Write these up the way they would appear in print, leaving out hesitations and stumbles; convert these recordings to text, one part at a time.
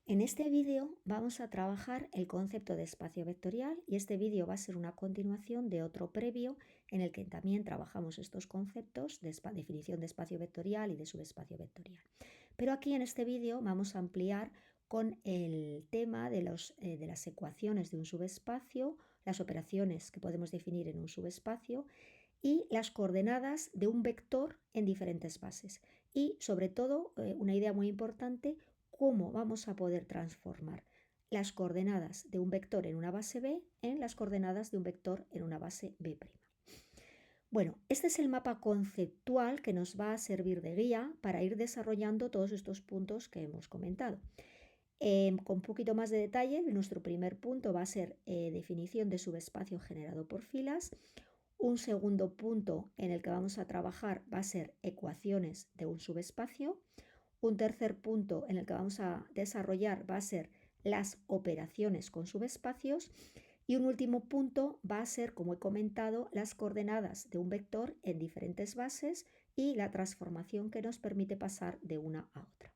En este vídeo vamos a trabajar el concepto de espacio vectorial y este vídeo va a ser una continuación de otro previo en el que también trabajamos estos conceptos de definición de espacio vectorial y de subespacio vectorial. Pero aquí en este vídeo vamos a ampliar con el tema de las ecuaciones de un subespacio, las operaciones que podemos definir en un subespacio y las coordenadas de un vector en diferentes bases. Y sobre todo, una idea muy importante, cómo vamos a poder transformar las coordenadas de un vector en una base B en las coordenadas de un vector en una base B'. Bueno, este es el mapa conceptual que nos va a servir de guía para ir desarrollando todos estos puntos que hemos comentado. Con un poquito más de detalle, nuestro primer punto va a ser definición de subespacio generado por filas. Un segundo punto en el que vamos a trabajar va a ser ecuaciones de un subespacio. Un tercer punto en el que vamos a desarrollar va a ser las operaciones con subespacios. Y un último punto va a ser, como he comentado, las coordenadas de un vector en diferentes bases y la transformación que nos permite pasar de una a otra.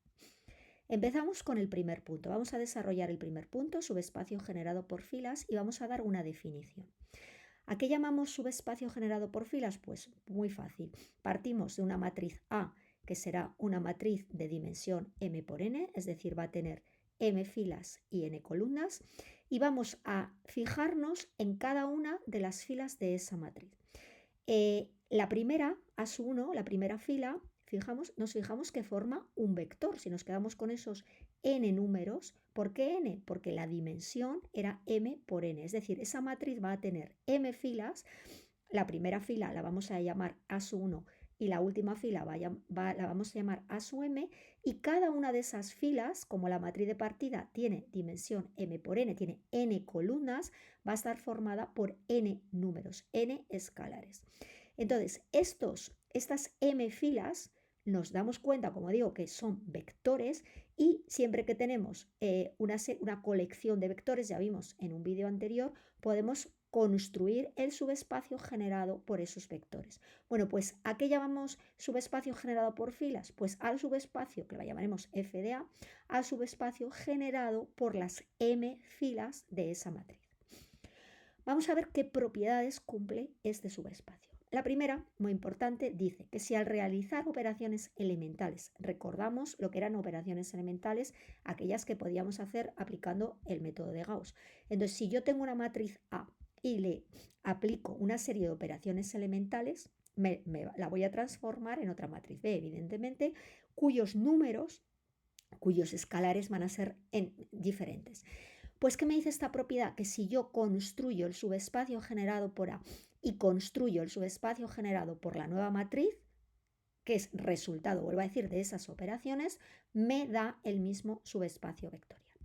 Empezamos con el primer punto. Vamos a desarrollar el primer punto, subespacio generado por filas, y vamos a dar una definición. ¿A qué llamamos subespacio generado por filas? Pues muy fácil. Partimos de una matriz A, que será una matriz de dimensión m por n, es decir, va a tener m filas y n columnas, y vamos a fijarnos en cada una de las filas de esa matriz. La primera, A1, la primera fila, nos fijamos que forma un vector. Si nos quedamos con esos n números, ¿por qué n? Porque la dimensión era m por n, es decir, esa matriz va a tener m filas. La primera fila la vamos a llamar A1 y la última fila la vamos a llamar A', y cada una de esas filas, como la matriz de partida tiene dimensión m por n, tiene n columnas, va a estar formada por n números, n escalares. Entonces, estas m filas nos damos cuenta, como digo, que son vectores, y siempre que tenemos una colección de vectores, ya vimos en un vídeo anterior, podemos construir el subespacio generado por esos vectores. Bueno, pues ¿a qué llamamos subespacio generado por filas? Pues al subespacio, que lo llamaremos f de A, al subespacio generado por las m filas de esa matriz. Vamos a ver qué propiedades cumple este subespacio. La primera, muy importante, dice que si al realizar operaciones elementales, recordamos lo que eran operaciones elementales, aquellas que podíamos hacer aplicando el método de Gauss. Entonces, si yo tengo una matriz A y le aplico una serie de operaciones elementales, la voy a transformar en otra matriz B, evidentemente, cuyos números, cuyos escalares van a ser diferentes. Pues, ¿qué me dice esta propiedad? Que si yo construyo el subespacio generado por A y construyo el subespacio generado por la nueva matriz, que es resultado, vuelvo a decir, de esas operaciones, me da el mismo subespacio vectorial.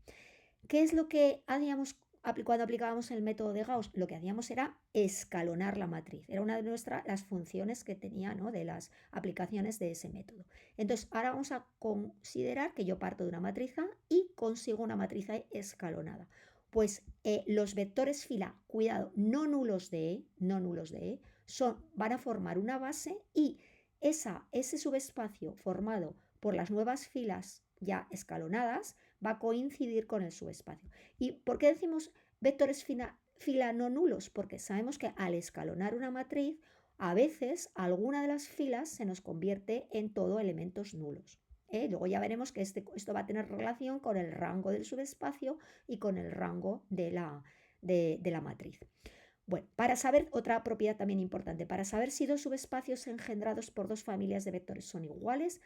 ¿Qué es lo que hacíamos cuando aplicábamos el método de Gauss? Lo que hacíamos era escalonar la matriz. Era una de las funciones que tenía, ¿no?, de las aplicaciones de ese método. Entonces, ahora vamos a considerar que yo parto de una matriz A y consigo una matriz A escalonada. Pues los vectores fila, cuidado, no nulos de E, van a formar una base, y ese subespacio formado por las nuevas filas ya escalonadas va a coincidir con el subespacio. ¿Y por qué decimos vectores fila no nulos? Porque sabemos que al escalonar una matriz, a veces alguna de las filas se nos convierte en todo elementos nulos. Luego ya veremos que esto va a tener relación con el rango del subespacio y con el rango de la matriz. Bueno, para saber, otra propiedad también importante, para saber si dos subespacios engendrados por dos familias de vectores son iguales,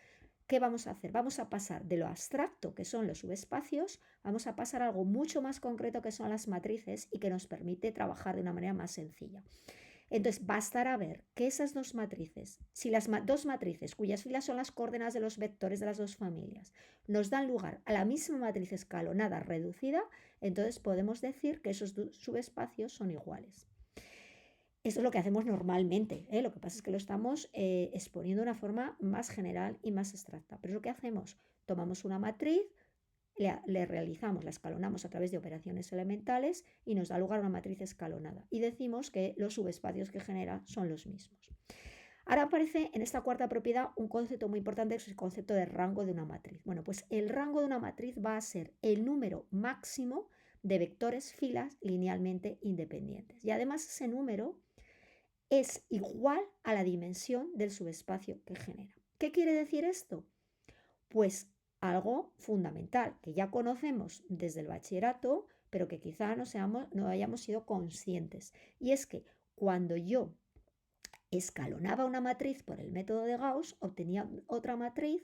¿qué vamos a hacer? Vamos a pasar de lo abstracto, que son los subespacios, vamos a pasar a algo mucho más concreto, que son las matrices, y que nos permite trabajar de una manera más sencilla. Entonces, bastará ver que esas dos matrices, si las dos matrices cuyas filas son las coordenadas de los vectores de las dos familias, nos dan lugar a la misma matriz escalonada reducida, entonces podemos decir que esos subespacios son iguales. Esto es lo que hacemos normalmente, lo que pasa es que lo estamos exponiendo de una forma más general y más abstracta. Pero es lo que hacemos: tomamos una matriz, la escalonamos a través de operaciones elementales y nos da lugar a una matriz escalonada. Y decimos que los subespacios que genera son los mismos. Ahora aparece en esta cuarta propiedad un concepto muy importante, que es el concepto de rango de una matriz. Bueno, pues el rango de una matriz va a ser el número máximo de vectores filas linealmente independientes. Y además ese número es igual a la dimensión del subespacio que genera. ¿Qué quiere decir esto? Pues algo fundamental que ya conocemos desde el bachillerato, pero que quizá no hayamos sido conscientes. Y es que cuando yo escalonaba una matriz por el método de Gauss, obtenía otra matriz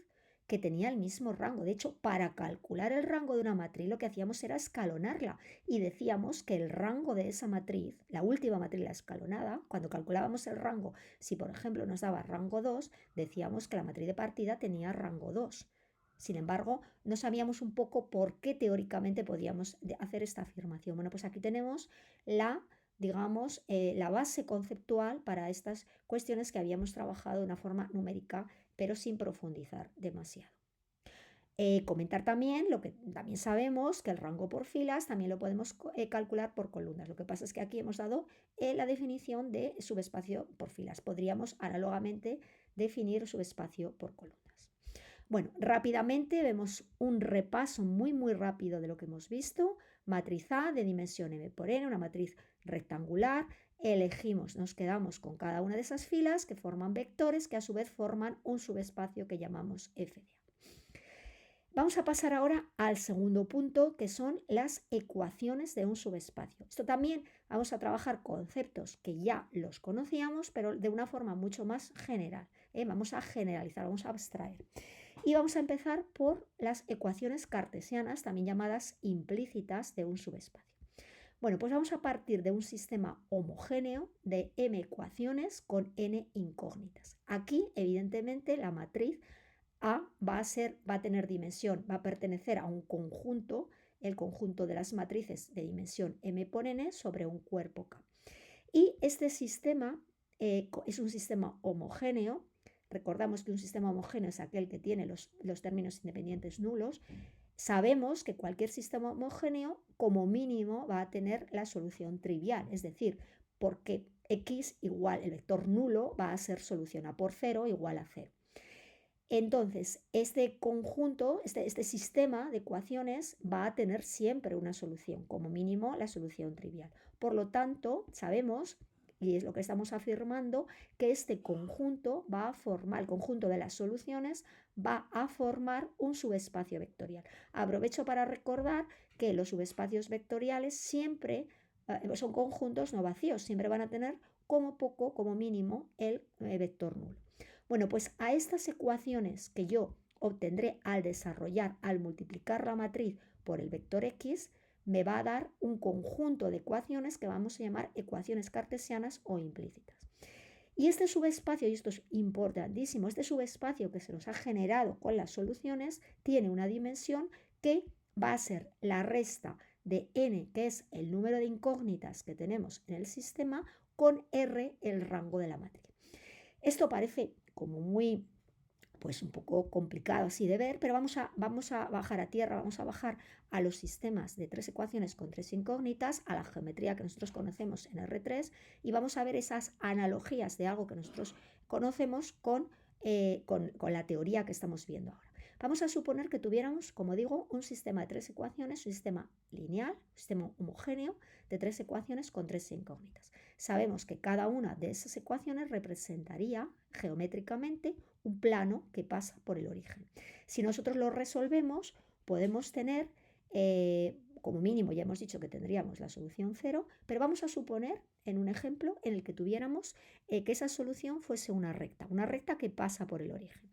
que tenía el mismo rango. De hecho, para calcular el rango de una matriz lo que hacíamos era escalonarla y decíamos que el rango de esa matriz, la última matriz, la escalonada, cuando calculábamos el rango, si por ejemplo nos daba rango 2, decíamos que la matriz de partida tenía rango 2. Sin embargo, no sabíamos un poco por qué teóricamente podíamos hacer esta afirmación. Bueno, pues aquí tenemos la base conceptual para estas cuestiones que habíamos trabajado de una forma numérica, pero sin profundizar demasiado. Comentar también lo que también sabemos, que el rango por filas también lo podemos calcular por columnas. Lo que pasa es que aquí hemos dado la definición de subespacio por filas. Podríamos análogamente definir subespacio por columnas. Bueno, rápidamente vemos un repaso muy rápido de lo que hemos visto. Matriz A de dimensión m por n, una matriz rectangular. Elegimos, nos quedamos con cada una de esas filas que forman vectores que a su vez forman un subespacio que llamamos f de A. Vamos a pasar ahora al segundo punto, que son las ecuaciones de un subespacio. Esto también vamos a trabajar conceptos que ya los conocíamos, pero de una forma mucho más general. Vamos a generalizar, vamos a abstraer. Y vamos a empezar por las ecuaciones cartesianas, también llamadas implícitas de un subespacio. Bueno, pues vamos a partir de un sistema homogéneo de m ecuaciones con n incógnitas. Aquí, evidentemente, la matriz A va a tener dimensión, va a pertenecer a un conjunto, el conjunto de las matrices de dimensión m por n sobre un cuerpo K. Y este sistema es un sistema homogéneo. Recordamos que un sistema homogéneo es aquel que tiene los términos independientes nulos. Sabemos que cualquier sistema homogéneo, como mínimo, va a tener la solución trivial, es decir, porque x igual, el vector nulo va a ser solución a por 0 igual a 0. Entonces, este conjunto, este sistema de ecuaciones va a tener siempre una solución, como mínimo la solución trivial. Por lo tanto, sabemos, y es lo que estamos afirmando, que este conjunto va a formar, el conjunto de las soluciones va a formar un subespacio vectorial. Aprovecho para recordar que los subespacios vectoriales siempre son conjuntos no vacíos, siempre van a tener como poco, como mínimo, el vector nulo. Bueno, pues a estas ecuaciones que yo obtendré al multiplicar la matriz por el vector x, me va a dar un conjunto de ecuaciones que vamos a llamar ecuaciones cartesianas o implícitas. Y este subespacio, y esto es importantísimo, este subespacio que se nos ha generado con las soluciones tiene una dimensión que va a ser la resta de n, que es el número de incógnitas que tenemos en el sistema, con r, el rango de la matriz. Esto parece como muy, pues un poco complicado así de ver, pero vamos a bajar a tierra, vamos a bajar a los sistemas de tres ecuaciones con tres incógnitas, a la geometría que nosotros conocemos en R3, y vamos a ver esas analogías de algo que nosotros conocemos con la teoría que estamos viendo ahora. Vamos a suponer que tuviéramos, como digo, un sistema de tres ecuaciones, un sistema lineal, un sistema homogéneo de tres ecuaciones con tres incógnitas. Sabemos que cada una de esas ecuaciones representaría geométricamente un plano que pasa por el origen. Si nosotros lo resolvemos, podemos tener, como mínimo ya hemos dicho que tendríamos la solución 0, pero vamos a suponer en un ejemplo en el que tuviéramos que esa solución fuese una recta que pasa por el origen.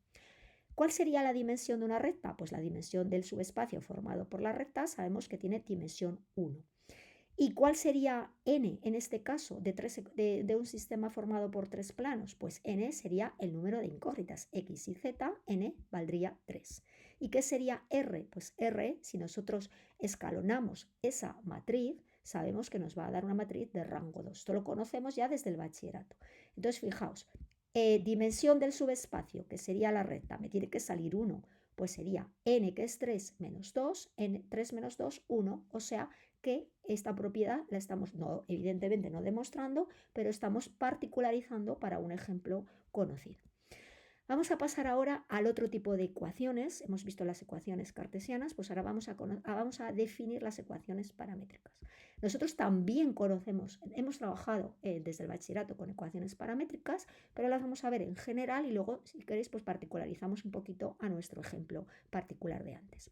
¿Cuál sería la dimensión de una recta? Pues la dimensión del subespacio formado por la recta sabemos que tiene dimensión 1. ¿Y cuál sería n en este caso de un sistema formado por tres planos? Pues n sería el número de incógnitas, x y z, n valdría 3. ¿Y qué sería r? Pues r, si nosotros escalonamos esa matriz, sabemos que nos va a dar una matriz de rango 2. Esto lo conocemos ya desde el bachillerato. Entonces, fijaos, dimensión del subespacio, que sería la recta, me tiene que salir 1, pues sería n, que es 3 menos 2, n, 3 menos 2, 1, o sea que esta propiedad la estamos, evidentemente no demostrando, pero estamos particularizando para un ejemplo conocido. Vamos a pasar ahora al otro tipo de ecuaciones. Hemos visto las ecuaciones cartesianas, pues ahora vamos a definir las ecuaciones paramétricas. Nosotros también hemos trabajado desde el bachillerato con ecuaciones paramétricas, pero las vamos a ver en general y luego, si queréis, pues particularizamos un poquito a nuestro ejemplo particular de antes.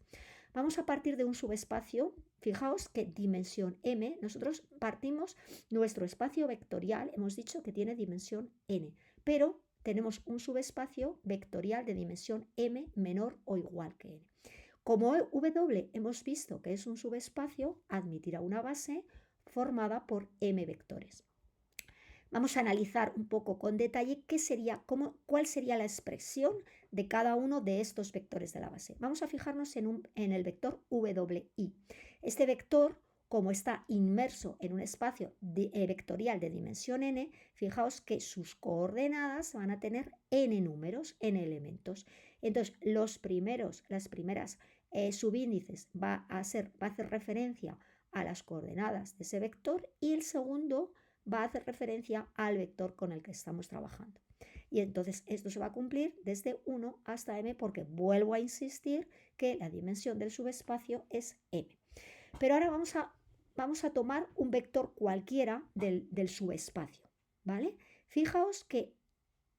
Vamos a partir de un subespacio. Fijaos que dimensión m, nosotros partimos nuestro espacio vectorial, hemos dicho que tiene dimensión n, pero tenemos un subespacio vectorial de dimensión m menor o igual que n. Como W hemos visto que es un subespacio, admitirá una base formada por m vectores. Vamos a analizar un poco con detalle cuál sería la expresión de cada uno de estos vectores de la base. Vamos a fijarnos en el vector WI. Este vector, como está inmerso en un espacio vectorial de dimensión n, fijaos que sus coordenadas van a tener n números, n elementos. Entonces, las primeras subíndices va a hacer referencia a las coordenadas de ese vector y el segundo va a hacer referencia al vector con el que estamos trabajando. Y entonces esto se va a cumplir desde 1 hasta m porque vuelvo a insistir que la dimensión del subespacio es m. Pero ahora vamos a tomar un vector cualquiera del subespacio, ¿vale? Fijaos que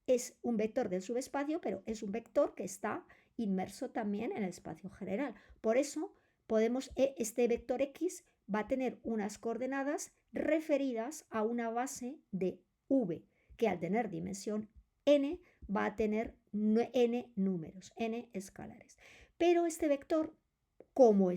es un vector del subespacio, pero es un vector que está inmerso también en el espacio general. Por eso este vector x va a tener unas coordenadas referidas a una base de v, que al tener dimensión n va a tener n números, n escalares. Pero este vector, como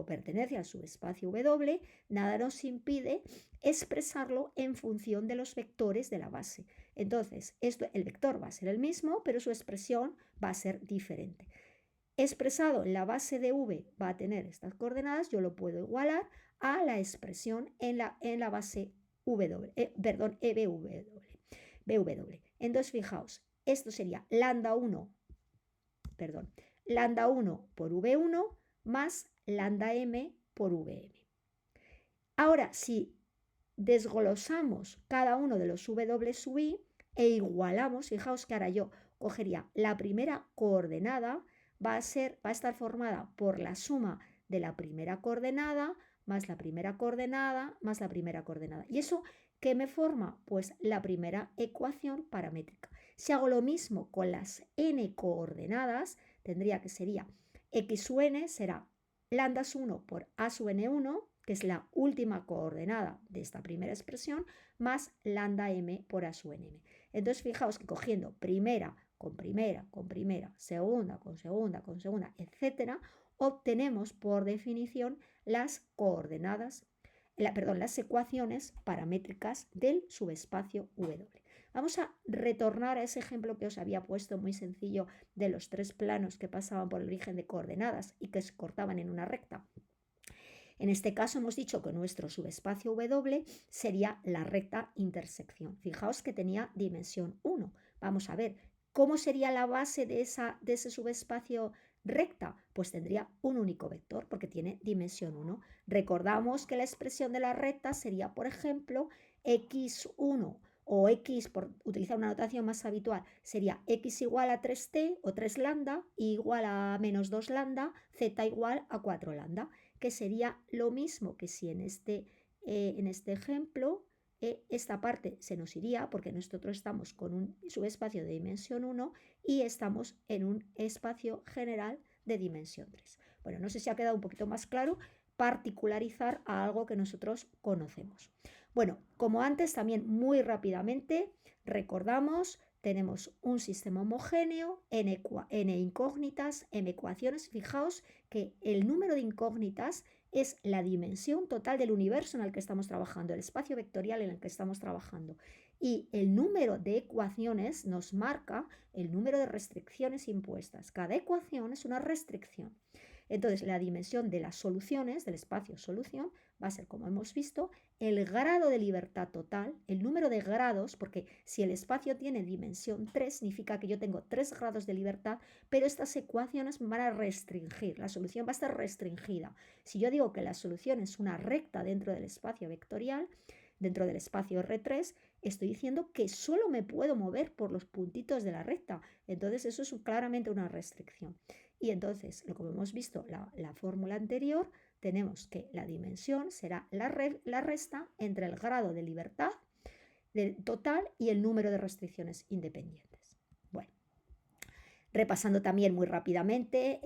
pertenece al subespacio W, nada nos impide expresarlo en función de los vectores de la base. Entonces, el vector va a ser el mismo, pero su expresión va a ser diferente. Expresado en la base de V va a tener estas coordenadas, yo lo puedo igualar a la expresión en la base BW. Entonces, fijaos, esto sería lambda 1 por V1 más lambda m por Vm. Ahora, si desglosamos cada uno de los W sub i e igualamos, fijaos que ahora yo cogería la primera coordenada, va a estar formada por la suma de la primera coordenada más la primera coordenada más la primera coordenada. ¿Y eso qué me forma? Pues la primera ecuación paramétrica. Si hago lo mismo con las n coordenadas, tendría que sería x sub n será lambda 1 por a sub n1, que es la última coordenada de esta primera expresión, más lambda m por a sub nm. Entonces, fijaos que cogiendo primera con primera, con primera, segunda con segunda, con segunda, etc., obtenemos por definición las coordenadas, las ecuaciones paramétricas del subespacio W. Vamos a retornar a ese ejemplo que os había puesto muy sencillo de los tres planos que pasaban por el origen de coordenadas y que se cortaban en una recta. En este caso hemos dicho que nuestro subespacio W sería la recta intersección. Fijaos que tenía dimensión 1. Vamos a ver, ¿cómo sería la base de ese subespacio recta? Pues tendría un único vector porque tiene dimensión 1. Recordamos que la expresión de la recta sería, por ejemplo, x1 o x, por utilizar una notación más habitual, sería x igual a 3t o 3 lambda, y igual a menos 2 lambda, z igual a 4 lambda, que sería lo mismo que si en este ejemplo esta parte se nos iría porque nosotros estamos con un subespacio de dimensión 1 y estamos en un espacio general de dimensión 3. Bueno, no sé si ha quedado un poquito más claro particularizar a algo que nosotros conocemos. Bueno, como antes, también muy rápidamente recordamos, tenemos un sistema homogéneo, n incógnitas, m ecuaciones. Fijaos que el número de incógnitas es la dimensión total del universo en el que estamos trabajando, el espacio vectorial en el que estamos trabajando. Y el número de ecuaciones nos marca el número de restricciones impuestas. Cada ecuación es una restricción. Entonces, la dimensión de las soluciones, del espacio solución, va a ser, como hemos visto, el grado de libertad total, el número de grados, porque si el espacio tiene dimensión 3, significa que yo tengo 3 grados de libertad, pero estas ecuaciones me van a restringir, la solución va a estar restringida. Si yo digo que la solución es una recta dentro del espacio vectorial, dentro del espacio R3, estoy diciendo que solo me puedo mover por los puntitos de la recta. Entonces eso es claramente una restricción. Y entonces, como hemos visto la fórmula anterior, tenemos que la dimensión será la resta entre el grado de libertad total y el número de restricciones independientes. Bueno, repasando también muy rápidamente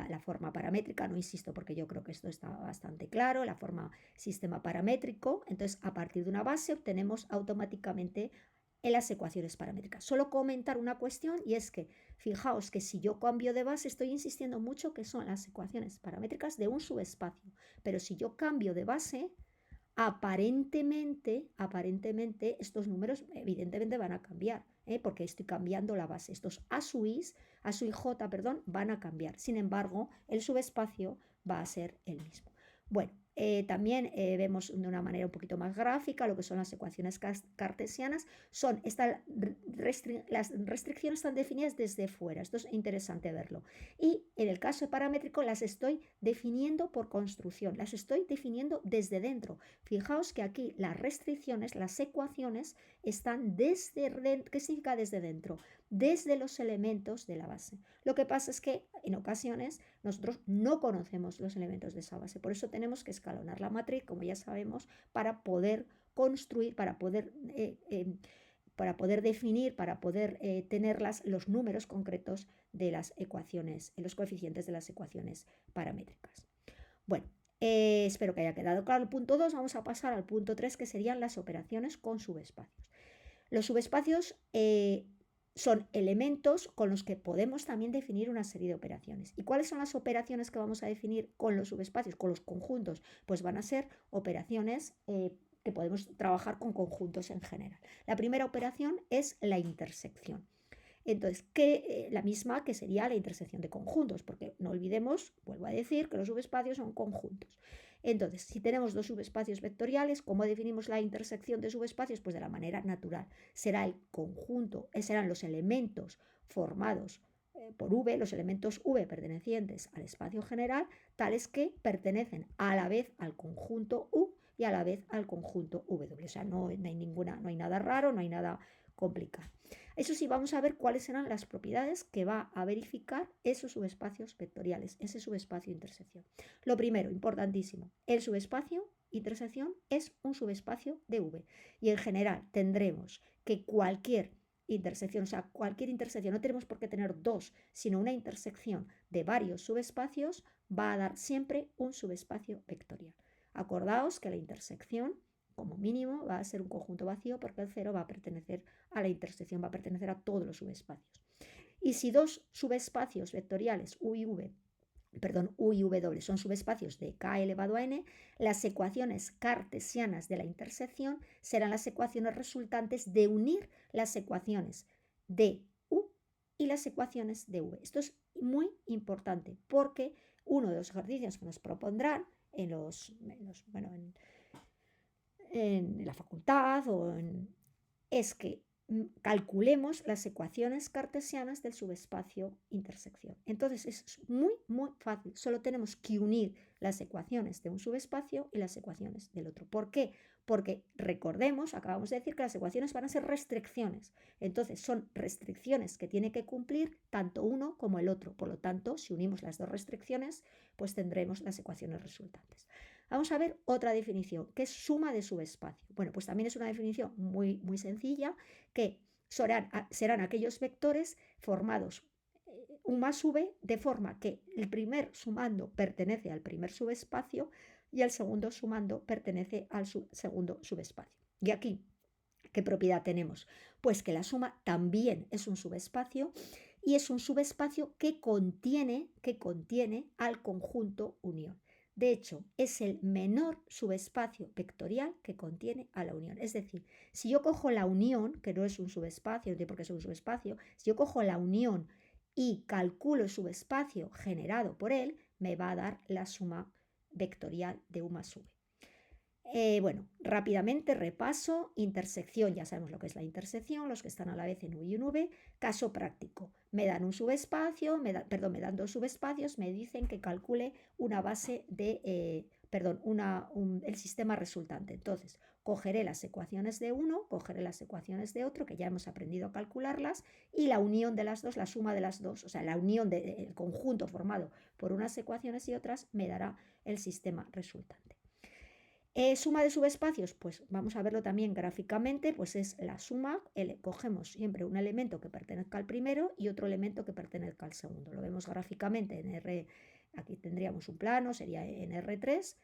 la forma paramétrica, no insisto porque yo creo que esto está bastante claro, la forma sistema paramétrico. Entonces, a partir de una base obtenemos automáticamente en las ecuaciones paramétricas. Solo comentar una cuestión, y es que fijaos que si yo cambio de base, estoy insistiendo mucho que son las ecuaciones paramétricas de un subespacio, pero si yo cambio de base, aparentemente estos números evidentemente van a cambiar, porque estoy cambiando la base. Estos A sub i j, perdón, van a cambiar. Sin embargo, el subespacio va a ser el mismo. Bueno, también vemos de una manera un poquito más gráfica lo que son las ecuaciones cartesianas. Las restricciones están definidas desde fuera. Esto es interesante verlo. Y en el caso paramétrico las estoy definiendo por construcción, las estoy definiendo desde dentro. Fijaos que aquí las restricciones, las ecuaciones están desde dentro. ¿Qué significa desde dentro? Desde los elementos de la base. Lo que pasa es que en ocasiones nosotros no conocemos los elementos de esa base, por eso tenemos que escalonar la matriz, como ya sabemos, para poder construir, para poder definir, para poder tener los números concretos de las ecuaciones, los coeficientes de las ecuaciones paramétricas. Bueno, espero que haya quedado claro el punto 2. Vamos a pasar al punto 3, que serían las operaciones con subespacios. Los subespacios son elementos con los que podemos también definir una serie de operaciones. ¿Y cuáles son las operaciones que vamos a definir con los subespacios, con los conjuntos? Pues van a ser operaciones que podemos trabajar con conjuntos en general. La primera operación es la intersección. Entonces, la misma que sería la intersección de conjuntos, porque no olvidemos, vuelvo a decir, que los subespacios son conjuntos. Entonces, si tenemos dos subespacios vectoriales, ¿cómo definimos la intersección de subespacios? Pues de la manera natural. Será el conjunto, serán los elementos formados por V, los elementos V pertenecientes al espacio general, tales que pertenecen a la vez al conjunto U y a la vez al conjunto W. O sea, no hay nada raro, no hay nada complicado. Eso sí, vamos a ver cuáles serán las propiedades que va a verificar esos subespacios vectoriales, ese subespacio intersección. Lo primero, importantísimo, el subespacio intersección es un subespacio de V, y en general tendremos que cualquier intersección, o sea, cualquier intersección, no tenemos por qué tener dos, sino una intersección de varios subespacios va a dar siempre un subespacio vectorial. Acordaos que la intersección, como mínimo, va a ser un conjunto vacío, porque el 0 va a pertenecer a la intersección, va a pertenecer a todos los subespacios. Y si dos subespacios vectoriales U y W son subespacios de K elevado a n, las ecuaciones cartesianas de la intersección serán las ecuaciones resultantes de unir las ecuaciones de U y las ecuaciones de V. Esto es muy importante, porque uno de los ejercicios que nos propondrán en la facultad es que calculemos las ecuaciones cartesianas del subespacio intersección. Entonces es muy fácil, solo tenemos que unir las ecuaciones de un subespacio y las ecuaciones del otro. ¿Por qué? Porque recordemos, acabamos de decir que las ecuaciones van a ser restricciones, entonces son restricciones que tiene que cumplir tanto uno como el otro. Por lo tanto, si unimos las dos restricciones, pues tendremos las ecuaciones resultantes. Vamos a ver otra definición, que es suma de subespacio. Bueno, pues también es una definición muy sencilla, que serán aquellos vectores formados U más V, de forma que el primer sumando pertenece al primer subespacio y el segundo sumando pertenece al segundo subespacio. Y aquí, ¿qué propiedad tenemos? Pues que la suma también es un subespacio, y es un subespacio que contiene al conjunto unión. De hecho, es el menor subespacio vectorial que contiene a la unión. Es decir, si yo cojo la unión, que no es un subespacio, no tiene por qué ser un subespacio, si yo cojo la unión y calculo el subespacio generado por él, me va a dar la suma vectorial de U más V. Bueno, rápidamente repaso, intersección, ya sabemos lo que es la intersección, los que están a la vez en U y en V. Caso práctico, me dan un subespacio, me dan dos subespacios, me dicen que calcule una base de, el sistema resultante. Entonces, cogeré las ecuaciones de uno, cogeré las ecuaciones de otro, que ya hemos aprendido a calcularlas, y la unión de las dos, la suma de las dos, o sea, la unión del conjunto formado por unas ecuaciones y otras, me dará el sistema resultante. Suma de subespacios, pues vamos a verlo también gráficamente, pues es la suma, cogemos siempre un elemento que pertenezca al primero y otro elemento que pertenezca al segundo. Lo vemos gráficamente en R, aquí tendríamos un plano, sería en R3,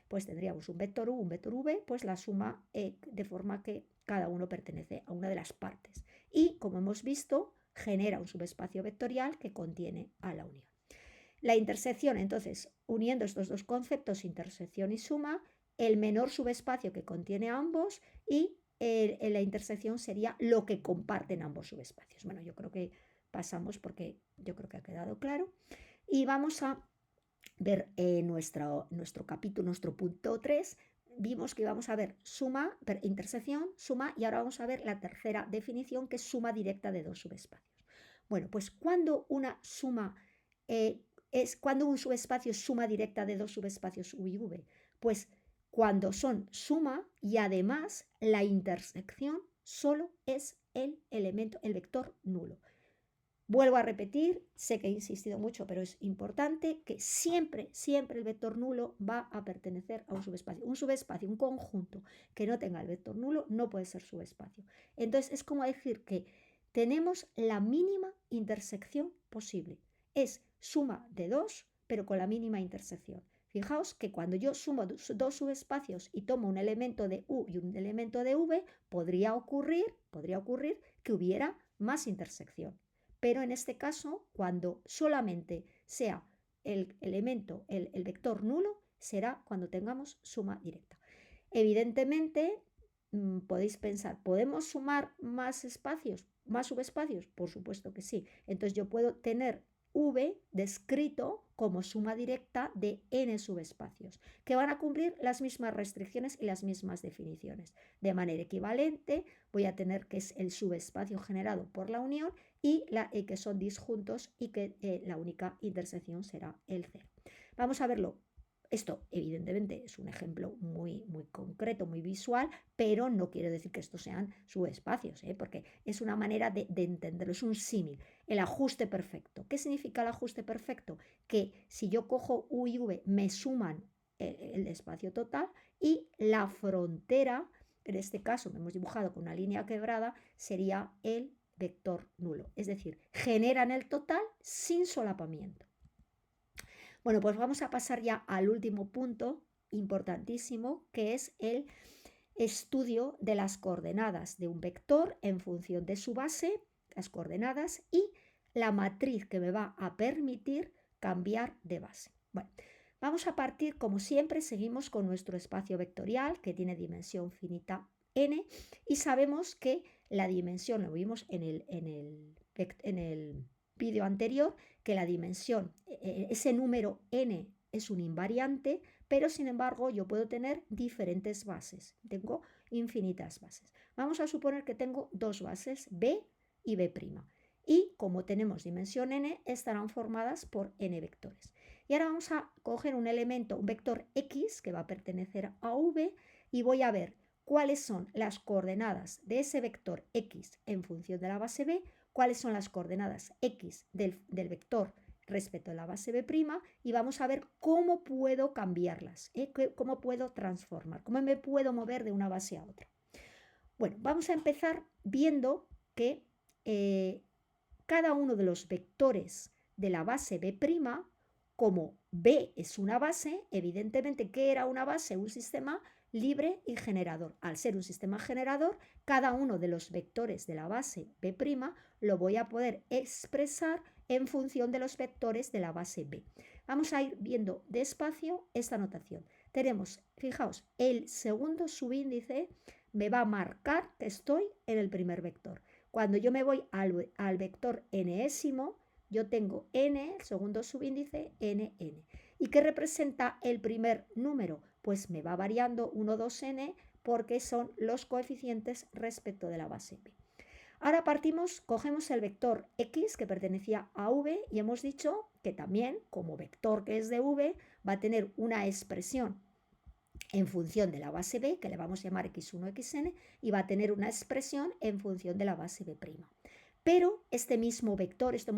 pues tendríamos un vector U, un vector V, pues la suma de forma que cada uno pertenece a una de las partes. Y como hemos visto, genera un subespacio vectorial que contiene a la unión. La intersección, entonces, uniendo estos dos conceptos, intersección y suma, el menor subespacio que contiene ambos y la intersección sería lo que comparten ambos subespacios. Bueno, yo creo que pasamos porque yo creo que ha quedado claro. Y vamos a ver nuestro capítulo, nuestro punto 3. Vimos que íbamos a ver suma, intersección, suma, y ahora vamos a ver la tercera definición, que es suma directa de dos subespacios. Bueno, pues cuando una suma es cuando un subespacio es suma directa de dos subespacios U y V, pues cuando son suma y además la intersección solo es el elemento, el vector nulo. Vuelvo a repetir, sé que he insistido mucho, pero es importante que siempre, siempre el vector nulo va a pertenecer a un subespacio. Un subespacio, un conjunto que no tenga el vector nulo no puede ser subespacio. Entonces es como decir que tenemos la mínima intersección posible. Es suma de dos, pero con la mínima intersección. Fijaos que cuando yo sumo dos subespacios y tomo un elemento de U y un elemento de V, podría ocurrir que hubiera más intersección. Pero en este caso, cuando solamente sea el elemento, el vector nulo, será cuando tengamos suma directa. Evidentemente, podéis pensar, ¿podemos sumar más espacios, más subespacios? Por supuesto que sí. Entonces yo puedo tener V descrito como suma directa de n subespacios, que van a cumplir las mismas restricciones y las mismas definiciones. De manera equivalente, voy a tener que es el subespacio generado por la unión y que son disjuntos y que la única intersección será el cero. Vamos a verlo. Esto evidentemente es un ejemplo muy, muy concreto, muy visual, pero no quiere decir que estos sean subespacios, porque es una manera de entenderlo, es un símil. El ajuste perfecto. ¿Qué significa el ajuste perfecto? Que si yo cojo U y V me suman el espacio total y la frontera, en este caso me hemos dibujado con una línea quebrada, sería el vector nulo. Es decir, generan el total sin solapamiento. Bueno, pues vamos a pasar ya al último punto importantísimo, que es el estudio de las coordenadas de un vector en función de su base, las coordenadas, y la matriz que me va a permitir cambiar de base. Bueno, vamos a partir, como siempre, seguimos con nuestro espacio vectorial, que tiene dimensión finita n, y sabemos que la dimensión, lo vimos en el vídeo anterior, que la dimensión, ese número n es un invariante, pero sin embargo yo puedo tener diferentes bases. Tengo infinitas bases. Vamos a suponer que tengo dos bases, B y B'. Y como tenemos dimensión n, estarán formadas por n vectores. Y ahora vamos a coger un elemento, un vector x, que va a pertenecer a V, y voy a ver cuáles son las coordenadas de ese vector x en función de la base B, cuáles son las coordenadas x del vector respecto a la base B', y vamos a ver cómo puedo cambiarlas, cómo puedo transformar, cómo me puedo mover de una base a otra. Bueno, vamos a empezar viendo que cada uno de los vectores de la base B', como B es una base, evidentemente, ¿qué era una base? Un sistema libre y generador. Al ser un sistema generador, cada uno de los vectores de la base B' lo voy a poder expresar en función de los vectores de la base B. Vamos a ir viendo despacio esta notación. Tenemos, fijaos, el segundo subíndice me va a marcar que estoy en el primer vector. Cuando yo me voy al vector n-ésimo, yo tengo n, el segundo subíndice, n. ¿Y qué representa el primer número? pues me va variando 1, 2n porque son los coeficientes respecto de la base b. Ahora cogemos el vector x que pertenecía a v y hemos dicho que también, como vector que es de v, va a tener una expresión en función de la base b, que le vamos a llamar x1, xn, y va a tener una expresión en función de la base b'. Pero este mismo vector, esta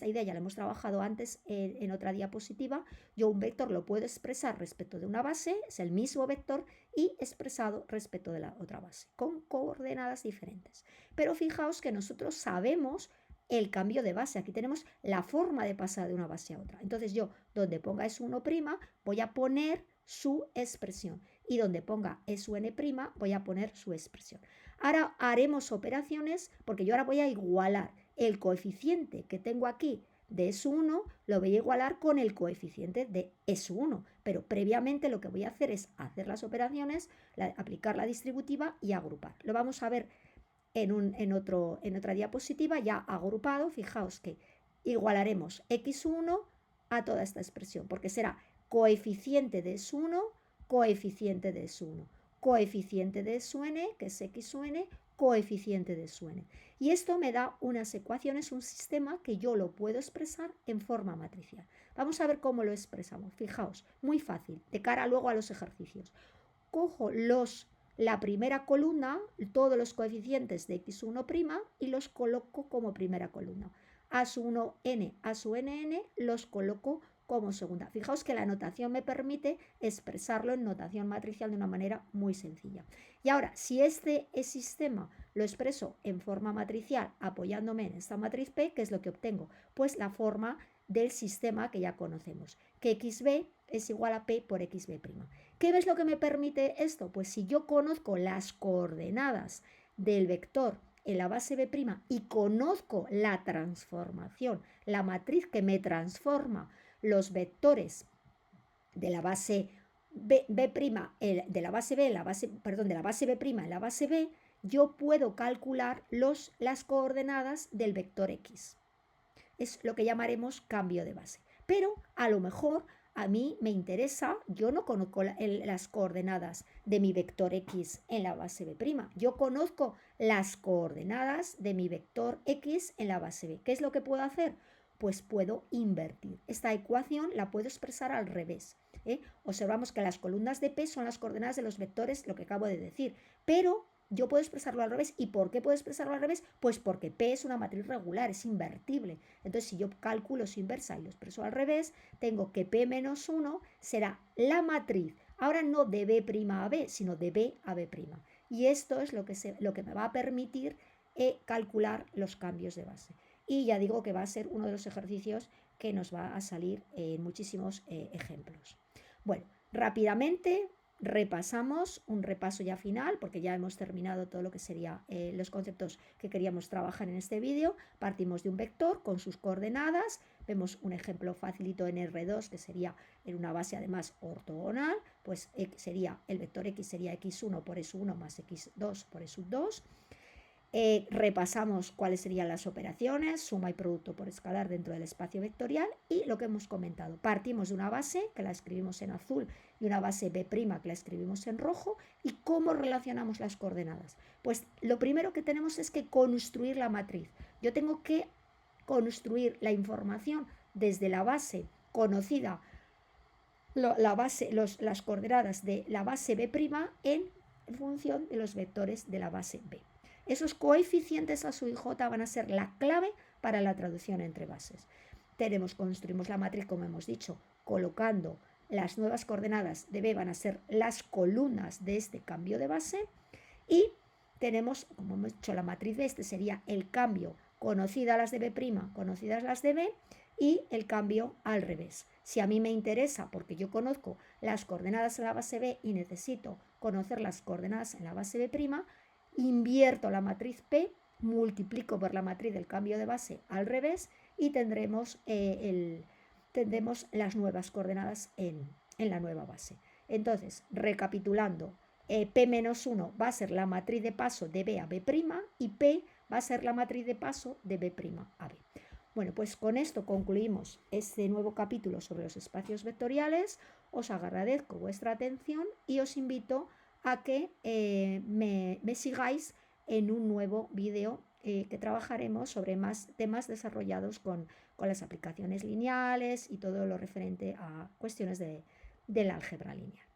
idea ya la hemos trabajado antes en otra diapositiva, yo un vector lo puedo expresar respecto de una base, es el mismo vector, y expresado respecto de la otra base, con coordenadas diferentes. Pero fijaos que nosotros sabemos el cambio de base, aquí tenemos la forma de pasar de una base a otra. Entonces yo, donde ponga S1', voy a poner su expresión, y donde ponga S1', voy a poner su expresión. Ahora haremos operaciones porque yo ahora voy a igualar el coeficiente que tengo aquí de S1, lo voy a igualar con el coeficiente de S1, pero previamente lo que voy a hacer es hacer las operaciones, aplicar la distributiva y agrupar. Lo vamos a ver en otra diapositiva ya agrupado. Fijaos que igualaremos x1 a toda esta expresión, porque será coeficiente de S1, coeficiente de S1, coeficiente de SUN, que es XUN, coeficiente de SUN. Y esto me da unas ecuaciones, un sistema que yo lo puedo expresar en forma matricial. Vamos a ver cómo lo expresamos. Fijaos, muy fácil, de cara luego a los ejercicios. Cojo la primera columna, todos los coeficientes de x1' y los coloco como primera columna. A su 1n, a su nn los coloco como segunda. Fijaos que la notación me permite expresarlo en notación matricial de una manera muy sencilla. Y ahora, si este sistema lo expreso en forma matricial apoyándome en esta matriz P, ¿qué es lo que obtengo? Pues la forma del sistema que ya conocemos, que xb es igual a P por xb'. ¿Qué es lo que me permite esto? Pues si yo conozco las coordenadas del vector en la base B' y conozco la transformación, la matriz que me transforma los vectores de la base B', de la base B, de la base B' en la base B, yo puedo calcular las coordenadas del vector X. Es lo que llamaremos cambio de base. Pero a lo mejor a mí me interesa, yo no conozco las coordenadas de mi vector X en la base B'. Yo conozco las coordenadas de mi vector X en la base B. ¿Qué es lo que puedo hacer? Pues puedo invertir. Esta ecuación la puedo expresar al revés. Observamos que las columnas de P son las coordenadas de los vectores, lo que acabo de decir, pero yo puedo expresarlo al revés. ¿Y por qué puedo expresarlo al revés? Pues porque P es una matriz regular, es invertible. Entonces, si yo calculo su inversa y lo expreso al revés, tengo que P menos 1 será la matriz, ahora no de B' a B, sino de B a B'. Y esto es lo que me va a permitir calcular los cambios de base. Y ya digo que va a ser uno de los ejercicios que nos va a salir en muchísimos ejemplos. Bueno, rápidamente repasamos un repaso ya final, porque ya hemos terminado todo lo que serían los conceptos que queríamos trabajar en este vídeo. Partimos de un vector con sus coordenadas, vemos un ejemplo facilito en R2 que sería en una base además ortogonal, pues sería el vector X sería x1 por S1 más x2 por S2. Repasamos cuáles serían las operaciones, suma y producto por escalar dentro del espacio vectorial y lo que hemos comentado. Partimos de una base que la escribimos en azul y una base B' que la escribimos en rojo. ¿Y cómo relacionamos las coordenadas? Pues lo primero que tenemos es que construir la matriz. Yo tengo que construir la información desde la base conocida, las coordenadas de la base B' en función de los vectores de la base B. Esos coeficientes a su IJ van a ser la clave para la traducción entre bases. Construimos la matriz, como hemos dicho, colocando las nuevas coordenadas de B, van a ser las columnas de este cambio de base. Y tenemos, como hemos dicho, la matriz B, este sería el cambio, conocidas las de B', conocidas las de B, y el cambio al revés. Si a mí me interesa, porque yo conozco las coordenadas en la base B y necesito conocer las coordenadas en la base B', invierto la matriz P, multiplico por la matriz del cambio de base al revés y tendremos las nuevas coordenadas en la nueva base. Entonces, recapitulando, P-1 va a ser la matriz de paso de B a B' y P va a ser la matriz de paso de B' a B. Bueno, pues con esto concluimos este nuevo capítulo sobre los espacios vectoriales. Os agradezco vuestra atención y os invito a que me sigáis en un nuevo vídeo que trabajaremos sobre más temas desarrollados con las aplicaciones lineales y todo lo referente a cuestiones del álgebra lineal.